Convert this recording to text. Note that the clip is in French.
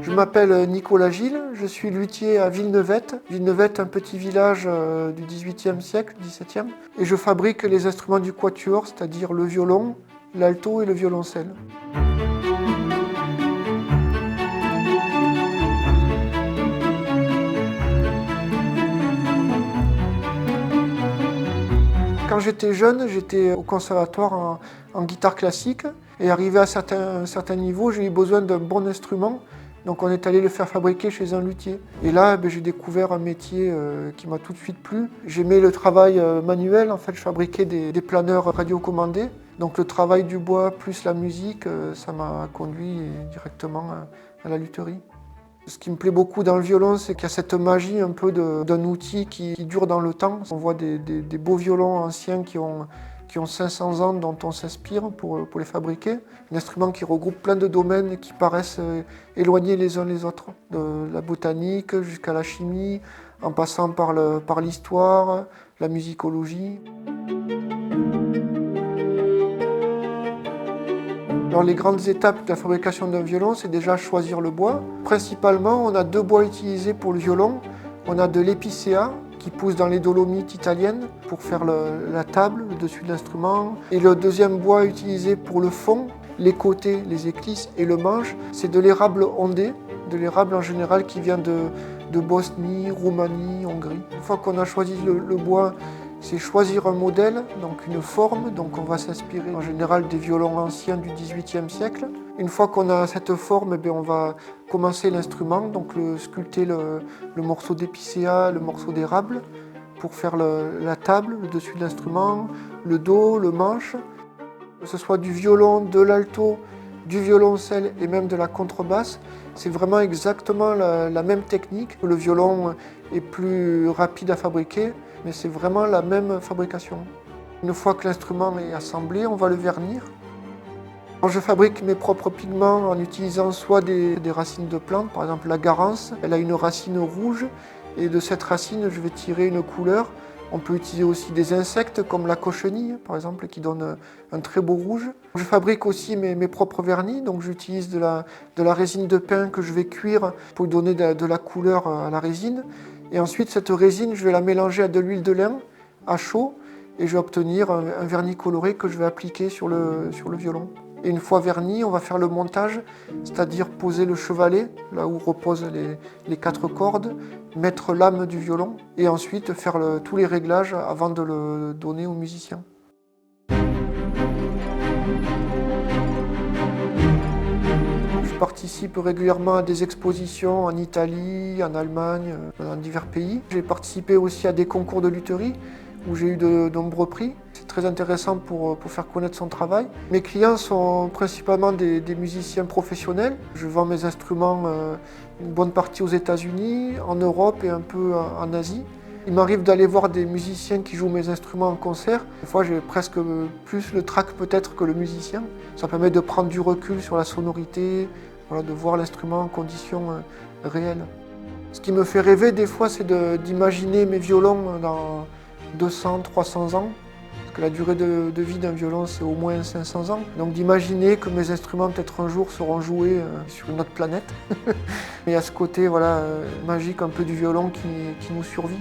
Je m'appelle Nicolas Gilles, je suis luthier à Villeneuvette. Villeneuvette, un petit village du XVIIIe siècle, XVIIe. Et je fabrique les instruments du quatuor, c'est-à-dire le violon, l'alto et le violoncelle. Quand j'étais jeune, j'étais au conservatoire en guitare classique. Et arrivé à un certain niveau, j'ai eu besoin d'un bon instrument. Donc on est allé le faire fabriquer chez un luthier. Et là, j'ai découvert un métier qui m'a tout de suite plu. J'aimais le travail manuel. En fait, je fabriquais des planeurs radiocommandés. Donc le travail du bois plus la musique, ça m'a conduit directement à la lutherie. Ce qui me plaît beaucoup dans le violon, c'est qu'il y a cette magie un peu d'un outil qui dure dans le temps. On voit des beaux violons anciens qui ont 500 ans dont on s'inspire pour les fabriquer. Un instrument qui regroupe plein de domaines qui paraissent éloignés les uns les autres. De la botanique jusqu'à la chimie, en passant par l'histoire, la musicologie. Alors, les grandes étapes de la fabrication d'un violon, c'est déjà choisir le bois. Principalement, on a deux bois utilisés pour le violon. On a de l'épicéa, qui pousse dans les Dolomites italiennes pour faire la table, le dessus de l'instrument. Et le deuxième bois utilisé pour le fond, les côtés, les éclisses et le manche, c'est de l'érable ondé, de l'érable en général qui vient de Bosnie, Roumanie, Hongrie. Une fois qu'on a choisi le bois, c'est choisir un modèle, donc une forme, donc on va s'inspirer en général des violons anciens du XVIIIe siècle. Une fois qu'on a cette forme, on va commencer l'instrument, donc sculpter le morceau d'épicéa, le morceau d'érable, pour faire la table, le dessus de l'instrument, le dos, le manche. Que ce soit du violon, de l'alto, du violoncelle et même de la contrebasse, c'est vraiment exactement la même technique. Le violon est plus rapide à fabriquer, mais c'est vraiment la même fabrication. Une fois que l'instrument est assemblé, on va le vernir. Je fabrique mes propres pigments en utilisant soit des racines de plantes, par exemple la garance, elle a une racine rouge, et de cette racine, je vais tirer une couleur. On peut utiliser aussi des insectes comme la cochenille, par exemple, qui donne un très beau rouge. Je fabrique aussi mes propres vernis, donc j'utilise de la résine de pin que je vais cuire pour donner de la couleur à la résine. Et ensuite, cette résine, je vais la mélanger à de l'huile de lin à chaud, et je vais obtenir un vernis coloré que je vais appliquer sur le violon. Et une fois verni, on va faire le montage, c'est-à-dire poser le chevalet, là où reposent les 4 cordes, mettre l'âme du violon, et ensuite faire tous les réglages avant de le donner au musicien. Je participe régulièrement à des expositions en Italie, en Allemagne, dans divers pays. J'ai participé aussi à des concours de lutherie, où j'ai eu de nombreux prix. C'est très intéressant pour faire connaître son travail. Mes clients sont principalement des musiciens professionnels. Je vends mes instruments une bonne partie aux États-Unis, en Europe et un peu en Asie. Il m'arrive d'aller voir des musiciens qui jouent mes instruments en concert. Des fois, j'ai presque plus le trac peut-être que le musicien. Ça permet de prendre du recul sur la sonorité, de voir l'instrument en conditions réelles. Ce qui me fait rêver des fois, c'est d'imaginer mes violons dans 200, 300 ans, parce que la durée de vie d'un violon, c'est au moins 500 ans. Donc d'imaginer que mes instruments, peut-être un jour, seront joués sur une autre planète. Et à ce côté magique un peu du violon qui nous survit.